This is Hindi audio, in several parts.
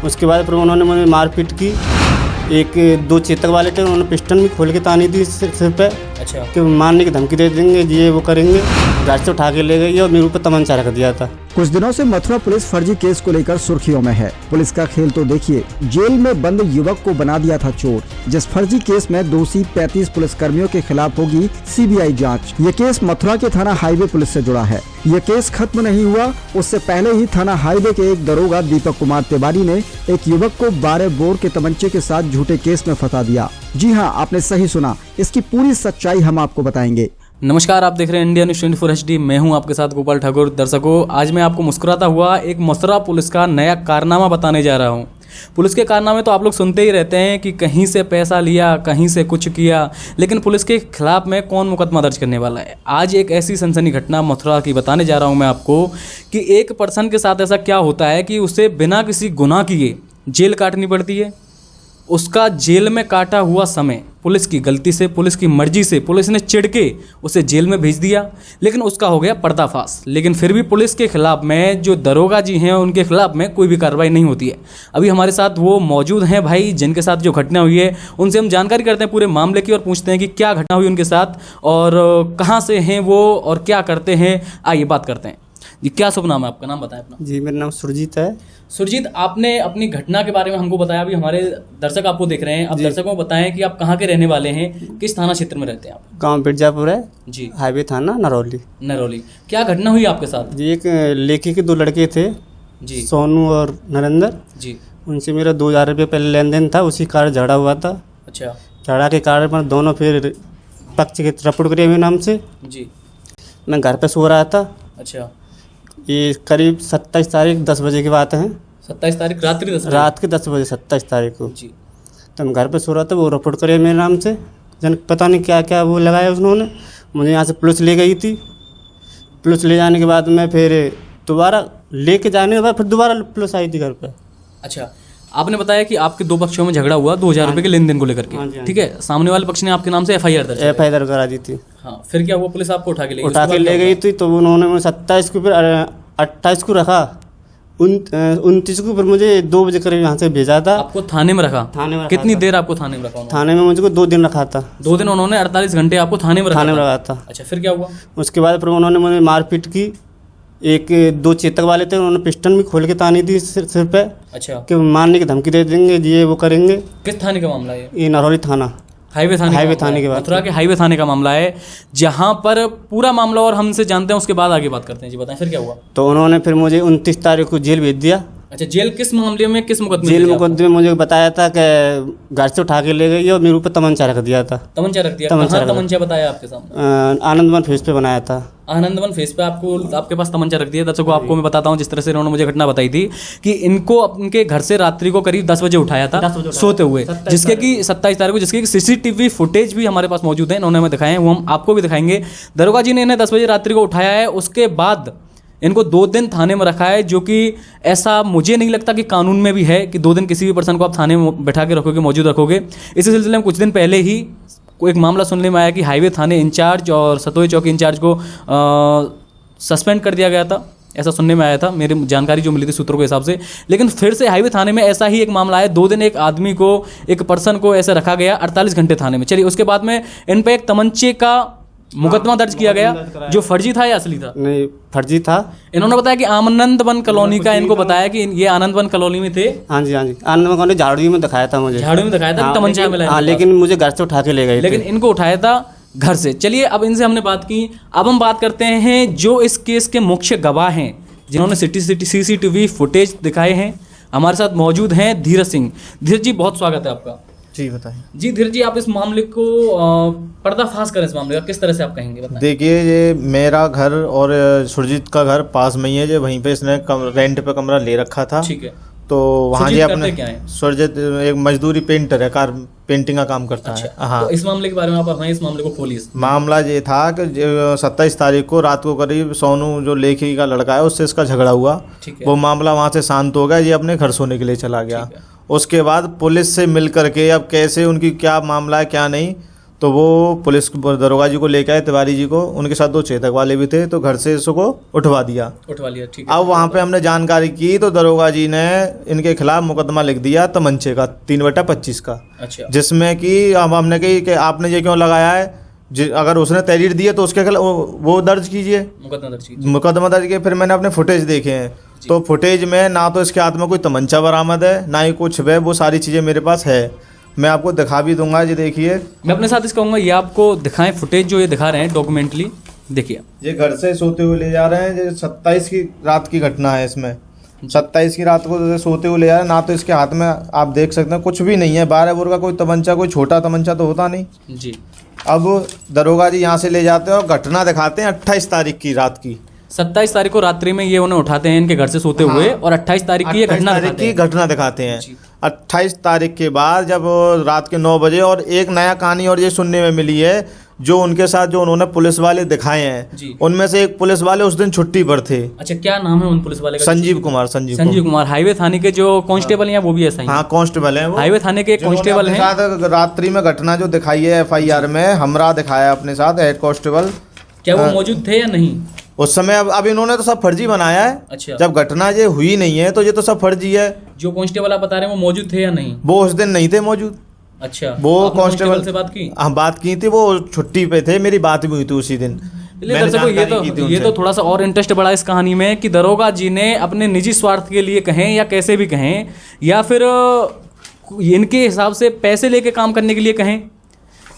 उसके बाद फिर उन्होंने मुझे मारपीट की। एक दो चेतक वाले थे, उन्होंने पिस्टल भी खोल के तानी दी सिर पे। अच्छा। कि मारने की धमकी दे देंगे, ये वो करेंगे। घर से उठा के ले गई और मेरे ऊपर तमंचा रख दिया था। कुछ दिनों से मथुरा पुलिस फर्जी केस को लेकर सुर्खियों में है। पुलिस का खेल तो देखिए, जेल में बंद युवक को बना दिया था चोर। जिस फर्जी केस में दोषी 35 पुलिसकर्मियों के खिलाफ होगी सीबीआई जांच। ये केस मथुरा के थाना हाईवे पुलिस से जुड़ा है। ये केस खत्म नहीं हुआ, उससे पहले ही थाना हाईवे के एक दरोगा दीपक कुमार तिवारी ने एक युवक को 12 बोर के तमंचे के साथ झूठे केस में फंसा दिया। जी हाँ, आपने सही सुना। इसकी पूरी सच्चाई हम आपको बताएंगे। नमस्कार, आप देख रहे हैं इंडिया न्यूज़ 24 HD। मैं हूं आपके साथ गोपाल ठाकुर। दर्शकों, आज मैं आपको मुस्कुराता हुआ एक मथुरा पुलिस का नया कारनामा बताने जा रहा हूं। पुलिस के कारनामे तो आप लोग सुनते ही रहते हैं कि कहीं से पैसा लिया, कहीं से कुछ किया, लेकिन पुलिस के खिलाफ में कौन मुकदमा दर्ज करने वाला है। आज एक ऐसी सनसनी घटना मथुरा की बताने जा रहा हूं मैं आपको कि एक पर्सन के साथ ऐसा क्या होता है कि उसे बिना किसी गुनाह किए जेल काटनी पड़ती है। उसका जेल में काटा हुआ समय पुलिस की गलती से, पुलिस की मर्जी से, पुलिस ने चिढ़ के उसे जेल में भेज दिया, लेकिन उसका हो गया पर्दाफाश। लेकिन फिर भी पुलिस के खिलाफ में जो दरोगा जी हैं उनके खिलाफ में कोई भी कार्रवाई नहीं होती है। अभी हमारे साथ वो मौजूद हैं भाई जिनके साथ जो घटना हुई है, उनसे हम जानकारी करते हैं पूरे मामले की और पूछते हैं कि क्या घटना हुई उनके साथ और कहाँ से हैं वो और क्या करते हैं। आइए बात करते हैं। जी, क्या शुभ नाम है आपका? नाम बताएं अपना। जी, मेरा नाम सुरजीत है। सुरजीत, आपने अपनी घटना के बारे में हमको बताया। अभी हमारे दर्शक आपको देख रहे हैं। आप दर्शकों को बताएं कि आप कहाँ के रहने वाले हैं, किस थाना क्षेत्र में रहते हैं आप? गांव बिरजापुर है जी, हाईवे थाना नरौली। नरौली। क्या घटना हुई आपके साथ? जी, एक लेखी के दो लड़के थे जी, सोनू और नरेंद्र। जी, उनसे मेरा 2000 रुपये पहले लेन देन था, उसी कारण झगड़ा हुआ था। अच्छा, झगड़ा के कारण पर दोनों फिर पक्ष के रपट करे मेरे नाम से। जी, मैं घर पे सो रहा था। अच्छा। ये करीब 27 तारीख 10 बजे की बात है। 27 तारीख रात्रि 10 बजे? रात के 10 बजे 27 तारीख को। जी, तो मैं घर पे सो रहा था, वो रिपोर्ट करे मेरे नाम से। जन पता नहीं क्या क्या वो लगाया उन्होंने। मुझे यहाँ से पुलिस ले गई थी। पुलिस ले जाने के बाद मैं फिर दोबारा लेके जाने के बाद फिर दोबारा पुलिस आई थी घर पे। अच्छा। आपने बताया कि आपके दो पक्षों में झगड़ा हुआ 2000 रुपये के लेन देन को लेकर हाँ जी, के, हाँ ठीक है। सामने वाले पक्ष ने आपके नाम से FIR दर्ज FIR दर्ज करा दी थी। हाँ, फिर क्या हुआ? पुलिस आपको उठा के ले गई? उठा के ले गई थी। तो उन्होंने मुझे 27 को फिर 28 को रखा। 29 को फिर मुझे 2 बजे करीब यहाँ से भेजा था। आपको थाने में रखा? थाने में रखा कितनी था। देर आपको थाने में रखा उन्होंने? थाने में मुझको 2 दिन रखा था। 2 दिन उन्होंने 48 घंटे आपको थाने में थाने में रखा रखा था। अच्छा, फिर क्या हुआ? उसके बाद फिर उन्होंने मुझे मारपीट की। एक दो चेतक वाले थे, उन्होंने पिस्टल भी खोल के तानी दी सिर पे। अच्छा। कि मारने की धमकी दे देंगे, ये वो करेंगे। किस थाने का मामला है ये नरौली थाना, हाईवे थाने के बाद मथुरा के हाईवे थाने का मामला है, जहां पर पूरा मामला और हमसे जानते हैं, उसके बाद आगे बात करते हैं। जी बताएं, फिर क्या हुआ? तो उन्होंने फिर मुझे 29 तारीख को जेल भेज दिया। अच्छा, जेल किस मामले में, किस मुकदमे? जेल मुकदमे में मुझे बताया था कि घर से उठा के ले गई और मेरे ऊपर तमंचा रख दिया था। तमंचा रख दिया? तमंचा कहाँ रख दिया। तमंचा बताया आपके सामने? आनंदवन फेस पे बनाया था। आनंदवन फेस पे आपके पास तमंचा रख दिया। दर्शकों, आपको मैं बताता हूँ जिस तरह से इन्होंने मुझे घटना बताई थी कि इनको उनके घर से रात्रि को करीब 10 बजे उठाया था सोते हुए, जिसके कि 27 तारीख को, जिसके कि CCTV फुटेज भी हमारे पास मौजूद है। इन्होंने हमें दिखाए हैं, वो हम आपको भी दिखाएंगे। दरोगा जी ने इन्हें 10 बजे रात्रि को उठाया है। उसके बाद इनको 2 दिन थाने में रखा है, जो कि ऐसा मुझे नहीं लगता कि कानून में भी है कि 2 दिन किसी भी पर्सन को आप थाने में बैठा के रखोगे, मौजूद रखोगे। इसी सिलसिले में कुछ दिन पहले ही एक मामला सुनने में आया कि हाईवे थाने इंचार्ज और सतोई चौकी इंचार्ज को सस्पेंड कर दिया गया था। ऐसा सुनने में आया था, मेरी जानकारी जो मिली थी सूत्रों के हिसाब से। लेकिन फिर से हाईवे थाने में ऐसा ही एक मामला है। 2 दिन एक आदमी को, एक पर्सन को ऐसे रखा गया 48 घंटे थाने में। चलिए, उसके बाद में इन पर एक तमंचे का मुकदमा दर्ज किया गया, जो फर्जी था या असली था? नहीं, फर्जी था। इन्होंने बताया कि आनंदवन कॉलोनी का, इनको बताया कि ये आनंदवन कॉलोनी में थे। हाँ जी, हाँ जी, आनंदवन कॉलोनी झाड़ू में दिखाया था मुझे। झाड़ू में दिखाया था, तमंचा मिला। हाँ, लेकिन मुझे घर से उठा के ले गए। लेकिन इनको उठाया था घर से। चलिए, अब इनसे हमने बात की। अब हम बात करते हैं जो इस केस के मुख्य गवाह हैं, जिन्होंने CCTV फुटेज दिखाए हैं। हमारे साथ मौजूद हैं धीरज सिंह। धीरज जी, बहुत स्वागत है आपका। जी बताएं। जी धीरज जी, आप इस मामले को पर्दाफाश करें। इस मामले का किस तरह से आप कहेंगे, बताएं। देखिए, ये मेरा घर और सुरजीत का घर पास में ही है। जो वहीं पे इसने रेंट पे कमरा ले रखा था। ठीक है। तो वहाँ जी अपने क्या है? सुरजीत एक मजदूरी पेंटर है, कार पेंटिंग का काम करता है। हाँ, तो इस मामले के बारे में आप हमें इस मामले को खोलिए। मामला ये था कि 27 तारीख को रात को करीब सोनू जो लेखी का लड़का है, उससे इसका झगड़ा हुआ। वो मामला वहाँ से शांत हो गया। ये अपने घर सोने के लिए चला गया। उसके बाद पुलिस से मिल करके अब कैसे उनकी क्या मामला है क्या नहीं, तो वो पुलिस दरोगा जी को लेके आए, तिवारी जी को, उनके साथ 2 चेतक वाले भी थे, तो घर से इसको उठवा लिया। ठीक है। अब वहाँ पे हमने जानकारी की तो दरोगा जी ने इनके खिलाफ मुकदमा लिख दिया तमंचे का 3/25 का। अच्छा। जिसमें कि अब हमने कही कि आपने ये क्यों लगाया है, अगर उसने तहरीर दी है तो उसके खिलाफ वो दर्ज कीजिए, मुकदमा दर्ज किए। फिर मैंने अपने फुटेज देखे हैं, तो फुटेज में ना तो इसके हाथ में कोई तमंचा बरामद है, ना ही कुछ है, वो सारी चीज़ें मेरे पास है। मैं आपको दिखा भी दूंगा, ये देखिए। मैं अपने साथ इसका कहूँगा ये आपको दिखाएं फुटेज जो ये दिखा रहे हैं डॉक्यूमेंटली, देखिए। ये घर से सोते हुए ले जा रहे हैं, ये 27 की रात की घटना है। इसमें 27 की रात को जैसे सोते हुए ले जा रहे हैं, ना तो इसके हाथ में आप देख सकते हैं कुछ भी नहीं है, 12 बोर का कोई तमंचा, कोई छोटा तमंचा तो होता नहीं जी। अब दरोगा जी यहाँ से ले जाते हैं और घटना दिखाते हैं 28 तारीख की रात की। 27 तारीख को रात्रि में ये उन्हें उठाते हैं इनके घर से सोते हुए, और 28 तारीख की ये घटना दिखाते हैं। 28 तारीख के बाद जब रात के 9 बजे, और एक नया कहानी और ये सुनने में मिली है, जो उनके साथ जो उन्होंने पुलिस वाले दिखाए हैं, उनमें से एक पुलिस वाले उस दिन छुट्टी पर थे। अच्छा, क्या नाम है उन पुलिस वाले का? संजीव कुमार। हाईवे थाने के जो कांस्टेबल हैं वो भी ऐसा ही? हाँ, कांस्टेबल हैं वो, हाईवे थाने के कांस्टेबल हैं। रात्रि में घटना जो दिखाई है FIR में, हमरा दिखाया अपने साथ हेड कांस्टेबल। क्या वो मौजूद थे या नहीं उस समय? अब इन्होंने तो सब फर्जी बनाया है। अच्छा। जब घटना ये हुई नहीं है तो ये तो सब फर्जी है। जो कांस्टेबल आप बता रहे हैं वो मौजूद थे या नहीं? वो उस दिन नहीं थे मौजूद। अच्छा। वो कांस्टेबल से बात की? हाँ, बात की थी, वो छुट्टी पे थे, मेरी बात भी हुई थी उसी दिन। दर्शकों, ये तो थोड़ा सा और इंटरेस्ट बढ़ा इस कहानी में कि दरोगा जी ने अपने निजी स्वार्थ के लिए कहें या कैसे भी कहें, या फिर इनके हिसाब से पैसे लेके काम करने के लिए कहें,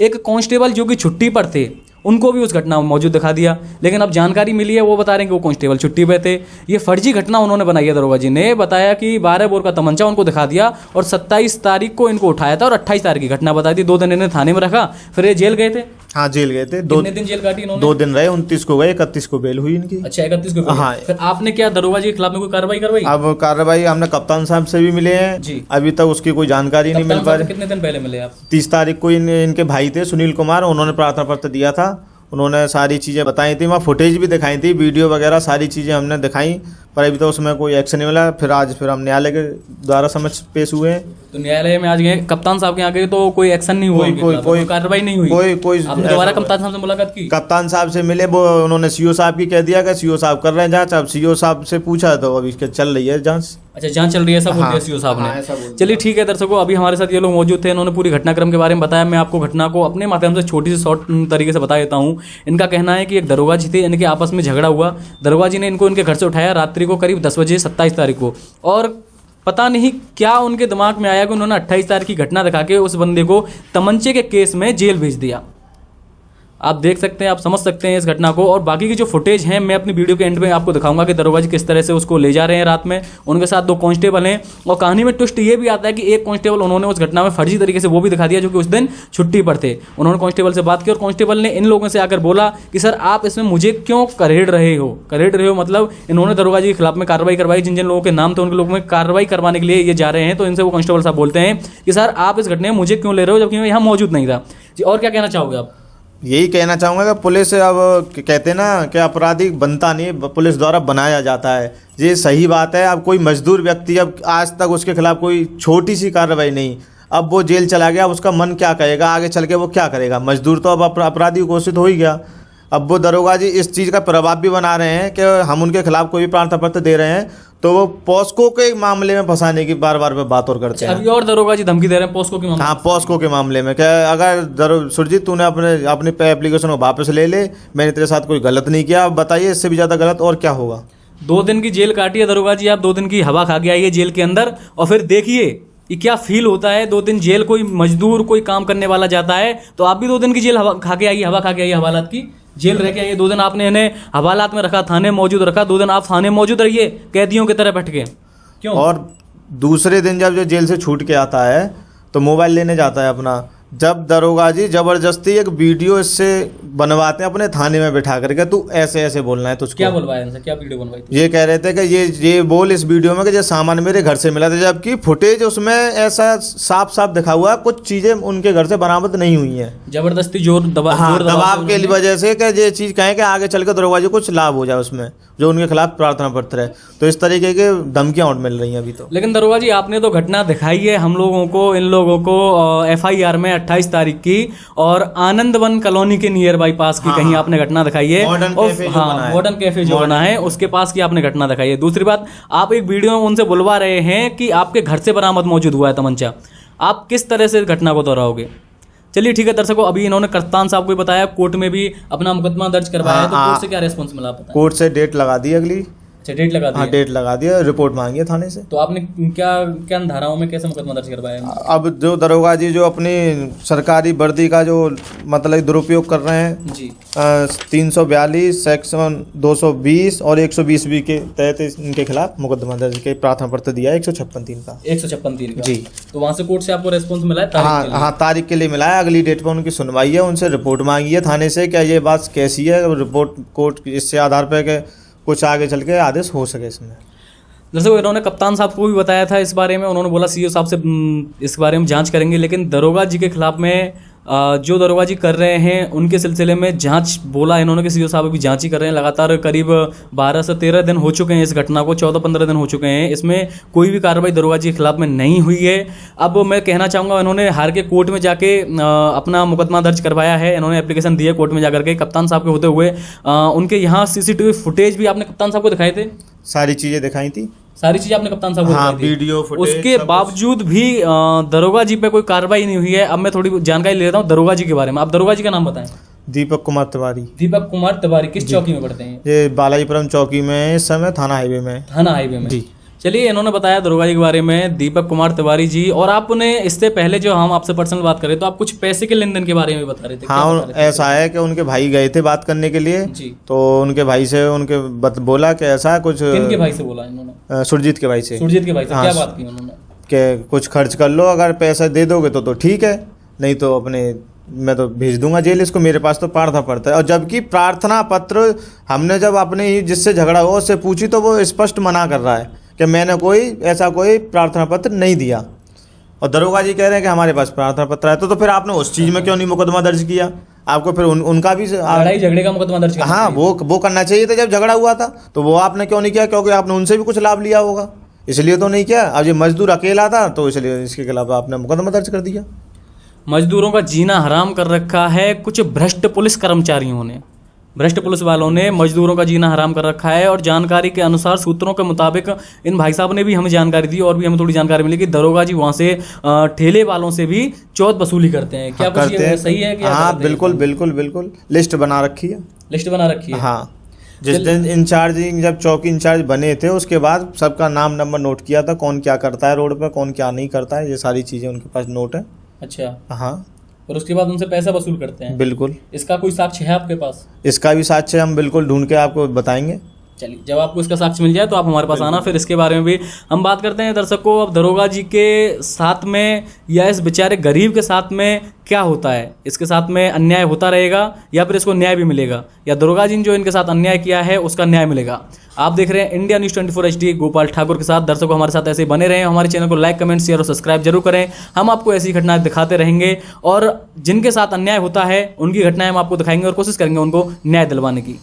एक कांस्टेबल जो कि छुट्टी पर थे उनको भी उस घटना में मौजूद दिखा दिया। लेकिन अब जानकारी मिली है, वो बता रहे हैं कि वो कांस्टेबल छुट्टी पे थे। ये फर्जी घटना उन्होंने बनाई है। दरोगा जी ने बताया कि 12 बोर का तमंचा उनको दिखा दिया और 27 तारीख को इनको उठाया था और 28 तारीख की घटना बताई थी। 2 दिन इन्हें थाने में रखा, फिर ये जेल गए थे। हाँ, जेल गए थे। कितने दिन जेल काटी इन्होंने? 2 दिन रहे, 29 को गए, 31 को बेल हुई इनकी। अच्छा, 31 को। हाँ। फिर आपने क्या दरोगा जी के खिलाफ में कोई कार्रवाई करवाई? अब कार्रवाई हमने कप्तान साहब से भी मिले हैं जी। अभी तक उसकी कोई जानकारी नहीं मिल पा रही। कितने दिन पहले मिले आप? 30 तारीख को इनके भाई थे सुनील कुमार, उन्होंने प्रार्थना पत्र दिया था, उन्होंने सारी चीज़ें बताई थी, वहाँ फुटेज भी दिखाई थी, वीडियो वगैरह सारी चीज़ें हमने दिखाई, पर अभी तो उसमें कोई एक्शन नहीं मिला। फिर हम न्यायालय के द्वारा समक्ष पेश हुए हैं। तो न्यायालय में आज गए, कप्तान साहब के यहाँ गए, तो कोई एक्शन नहीं हुआ, कोई कार्रवाई नहीं हुई? कोई आपने दोबारा कप्तान साहब से मुलाकात की? कप्तान साहब से मिले, वो उन्होंने CO साहब की कह दिया कि CO साहब कर रहे हैं जाँच। अब CO साहब से पूछा तो अभी चल रही है जाँच। अच्छा, जांच चल रही है, ऐसा बोल दिया CO साहब ने। चलिए ठीक है दर्शकों, अभी हमारे साथ ये लोग मौजूद थे, इन्होंने पूरी घटनाक्रम के बारे में बताया। मैं आपको घटना को अपने माध्यम से छोटी सी शॉर्ट तरीके से बता देता हूँ। इनका कहना है कि एक दरोगा जी थे, इनके आपस में झगड़ा हुआ, दरोगा जी ने इनको इनके घर से उठाया रात्रि को करीब 10 बजे 27 तारीख को, और पता नहीं क्या उनके दिमाग में आया कि उन्होंने 28 तारीख की घटना दिखा के उस बंदे को तमंचे के केस में जेल भेज दिया। आप देख सकते हैं, आप समझ सकते हैं इस घटना को। और बाकी की जो फुटेज है मैं अपनी वीडियो के एंड में आपको दिखाऊंगा कि दरोगा जी किस तरह से उसको ले जा रहे हैं रात में। उनके साथ 2 कांस्टेबल हैं, और कहानी में ट्विस्ट ये भी आता है कि एक कांस्टेबल उन्होंने उस घटना में फर्जी तरीके से वो भी दिखा दिया जो कि उस दिन छुट्टी पर थे। उन्होंने कांस्टेबल से बात की और कांस्टेबल ने इन लोगों से आकर बोला कि सर आप इसमें मुझे क्यों करेड़ रहे हो, मतलब इन्होंने दरोगा जी के खिलाफ में कार्रवाई करवाई। जिन जिन लोगों के नाम थे उनके लोगों में कार्रवाई करवाने के लिए ये जा रहे हैं, तो इनसे वो कांस्टेबल साहब बोलते हैं कि सर आप इस घटना में मुझे क्यों ले रहे हो जबकि मैं यहाँ मौजूद नहीं था जी। और क्या कहना चाहोगे आप? यही कहना चाहूँगा कि पुलिस, अब कहते हैं ना कि अपराधी बनता नहीं, पुलिस द्वारा बनाया जाता है। ये सही बात है। अब कोई मजदूर व्यक्ति, अब आज तक उसके खिलाफ कोई छोटी सी कार्रवाई नहीं, अब वो जेल चला गया, उसका मन क्या कहेगा, आगे चल के वो क्या करेगा? मजदूर तो अब अपराधी घोषित हो ही गया। अब वो दरोगा जी इस चीज़ का प्रभाव भी बना रहे हैं कि हम उनके खिलाफ कोई भी प्रार्थना पत्र दे रहे हैं तो वो पॉस्को के मामले में फंसाने की बार बार बात और करते हैं। अभी और दरोगा जी धमकी दे रहे हैं पॉस्को के मामले? हाँ, पॉस्को के मामले में क्या, अगर सुरजीत तूने अपने एप्लीकेशन को वापस ले ले, मैंने तेरे साथ कोई गलत नहीं किया, बताइए इससे भी ज़्यादा गलत और क्या होगा? 2 दिन की जेल काटी है दरोगा जी, आप 2 दिन की हवा खा के आइए जेल के अंदर, और फिर देखिए ये क्या फील होता है। 2 दिन जेल, कोई मजदूर कोई काम करने वाला जाता है तो आप भी 2 दिन की जेल हवा खा के आइए हवालात की जेल रह के आइए। 2 दिन आपने इन्हें हवालात में रखा, थाने मौजूद रखा, 2 दिन आप थाने मौजूद रहिए कैदियों की तरह बैठ के। क्यों? और दूसरे दिन जब जो जेल से छूट के आता है तो मोबाइल लेने जाता है अपना, जब दरोगा जी ज़बरदस्ती एक वीडियो इससे बनवाते हैं अपने थाने में बिठा करके, तू ऐसे ऐसे बोलना है तुझको। क्या बोलवाया इनसे, क्या वीडियो बनवाई थी? ये कह रहे थे कि ये बोल इस वीडियो में कि ये सामान मेरे घर से मिला था, जबकि फुटेज उसमें ऐसा साफ साफ दिखा हुआ है, कुछ चीज़ें उनके घर से बरामद नहीं हुई हैं। जबरदस्ती जोर दबाव की वजह से कि ये चीज़ कहें कि आगे चल के दरोगा जी कुछ लाभ हो जाए उसमें, जो उनके खिलाफ प्रार्थना पत्र है। तो इस तरीके के धमकियां और मिल रही हैं अभी तो। लेकिन दरोगा जी, आपने तो घटना दिखाई है हम लोगों को, इन लोगों को FIR में 28 तारीख की, और आनंदवन कॉलोनी के नियर बाई पास की कहीं आपने घटना दिखाई है। मॉडर्न कैफे जो बना है। मॉडर्न कैफे जो बना है उसके पास की आपने घटना दिखाई है। दूसरी बात, आप एक वीडियो में उनसे बुलवा रहे हैं कि आपके घर से बरामद मौजूद हुआ है तमंचा। आप किस तरह से घटना को दोहराओगे? चलिए ठीक है दर्शकों, अभी इन्होंने कप्तान साहब को भी बताया, कोर्ट में भी अपना मुकदमा दर्ज करवाया है, तो कोर्ट से क्या रेस्पॉन्स मिला आप बताएं? कोर्ट से डेट लगा दी अगली। अच्छा, डेट लगा दी हाँ, है। डेट लगा दिया, रिपोर्ट मांगी है थाने से। तो आपने क्या क्या धाराओं में कैसे मुकदमा दर्ज करवाया है? अब जो दरोगा जी जो अपनी सरकारी वर्दी का जो मतलब दुरुपयोग कर रहे हैं जी, 342 सेक्शन 220 और 120B के तहत इनके खिलाफ मुकदमा दर्ज के प्रार्थना पत्र दिया है 156(3) का। 156(3) का। जी। तो वहां से कोर्ट से आपको रेस्पॉन्स मिला है तारीख के लिए? हाँ, तारीख के लिए मिला है। अगली डेट पर उनकी सुनवाई है। उनसे रिपोर्ट मांगी है थाने से, क्या ये बात कैसी है। रिपोर्ट कोर्ट इससे आधार पर के कुछ आगे चल के आदेश हो सके इसमें। दरअसल इन्होंने कप्तान साहब को भी बताया था इस बारे में, उन्होंने बोला CEO साहब से इस बारे में जांच करेंगे। लेकिन दरोगा जी के खिलाफ में जो दरोगा जी कर रहे हैं उनके सिलसिले में जांच बोला इन्होंने कि CEO साहब अभी जांच ही कर रहे हैं। लगातार करीब 12 से 13 दिन हो चुके हैं इस घटना को, 14-15 दिन हो चुके हैं, इसमें कोई भी कार्रवाई दरोगा जी के खिलाफ में नहीं हुई है। अब मैं कहना चाहूँगा, इन्होंने हार के कोर्ट में जाके अपना मुकदमा दर्ज करवाया है। इन्होंने एप्लीकेशन दी है कोर्ट में जाकर के कप्तान साहब के होते हुए। उनके यहाँ CCTV फुटेज भी आपने कप्तान साहब को दिखाए थे? सारी चीजें दिखाई थी, सारी चीजें आपने कप्तान साहब को हाँ, दिखाई थी? वीडियो फुटेज उसके बावजूद भी दरोगा जी पे कोई कार्रवाई नहीं हुई है। अब मैं थोड़ी जानकारी ले लेता हूँ दरोगा जी के बारे में। आप दरोगा जी का नाम बताएं। दीपक कुमार तिवारी। दीपक कुमार तिवारी किस चौकी में पढ़ते हैं? ये बालाजीपुरम चौकी में, इस समय थाना हाईवे में। थाना हाईवे में। जी। चलिए, इन्होंने बताया दरोगा जी के बारे में, दीपक कुमार तिवारी जी। और आपने इससे पहले जो हम आपसे पर्सनल बात करें तो आप कुछ पैसे के लेन देन के बारे में बता रहे थे। क्या बता हाँ, रहे थे? ऐसा है कि उनके भाई गए थे बात करने के लिए, जी। तो उनके भाई से उनके बोला कि ऐसा कुछ किनके भाई से बोला इन्होंने? सुरजीत के भाई से, सुरजीत के भाई से हाँ, क्या बात की उन्होंने? कि कुछ खर्च कर लो, अगर पैसा दे दोगे तो ठीक है, नहीं तो अपने मैं तो भेज दूंगा जेल इसको, मेरे पास तो प्रार्थना पड़ता है। और जबकि प्रार्थना पत्र हमने जब अपने ही जिससे झगड़ा हुआ उससे पूछी तो वो स्पष्ट मना कर रहा है कि मैंने ऐसा कोई प्रार्थना पत्र नहीं दिया। और दरोगा जी कह रहे हैं कि हमारे पास प्रार्थना पत्र है। तो फिर आपने उस चीज़ में क्यों नहीं मुकदमा दर्ज किया? आपको फिर उनका भी लड़ाई झगड़े का मुकदमा दर्ज करना हाँ, चाहिए। वो करना चाहिए था जब झगड़ा हुआ था, तो वो आपने क्यों नहीं किया? क्योंकि आपने उनसे भी कुछ लाभ लिया होगा, इसलिए तो नहीं किया। अब ये मजदूर अकेला था तो इसलिए इसके खिलाफ आपने मुकदमा दर्ज कर दिया। मजदूरों का जीना हराम कर रखा है कुछ भ्रष्ट पुलिस कर्मचारियों ने, भ्रष्ट पुलिस वालों ने मजदूरों का जीना हराम कर रखा है। और जानकारी के अनुसार, सूत्रों के मुताबिक, इन भाई साहब ने भी हमें जानकारी दी और भी हमें थोड़ी जानकारी मिली कि दरोगा जी वहाँ से ठेले वालों से भी चौथ वसूली करते हैं। क्या कुछ ये सही है? हाँ, बिल्कुल बिल्कुल बिल्कुल, लिस्ट बना रखी है। लिस्ट बना रखी है? हाँ, जिस दिन इंचार्जिंग जब चौकी इंचार्ज बने थे उसके बाद सबका नाम नंबर नोट किया था, कौन क्या करता है रोड पर, कौन क्या नहीं करता है, ये सारी चीज़ें उनके पास नोट है। अच्छा। हाँ, और उसके बाद उनसे पैसा वसूल करते हैं? बिल्कुल। इसका कोई साक्ष्य है आपके पास? इसका भी साक्ष्य हम बिल्कुल ढूंढ के आपको बताएंगे। चलिए, जब आपको इसका साक्ष्य मिल जाए तो आप हमारे पास आना, फिर इसके बारे में भी हम बात करते हैं। दर्शकों, अब दरोगा जी के साथ में या इस बेचारे गरीब के साथ में क्या होता है? इसके साथ में अन्याय होता रहेगा या फिर इसको न्याय भी मिलेगा, या दरोगा जी ने जो इनके साथ अन्याय किया है उसका न्याय मिलेगा? आप देख रहे हैं India news 24 HD Gopal Thakur के साथ। दर्शकों, हमारे साथ ऐसे बने रहें, हमारे चैनल को लाइक, कमेंट, शेयर और सब्सक्राइब जरूर करें। हम आपको ऐसी घटनाएं दिखाते रहेंगे और जिनके साथ अन्याय होता है उनकी घटनाएं हम आपको दिखाएंगे और कोशिश करेंगे उनको न्याय दिलवाने की।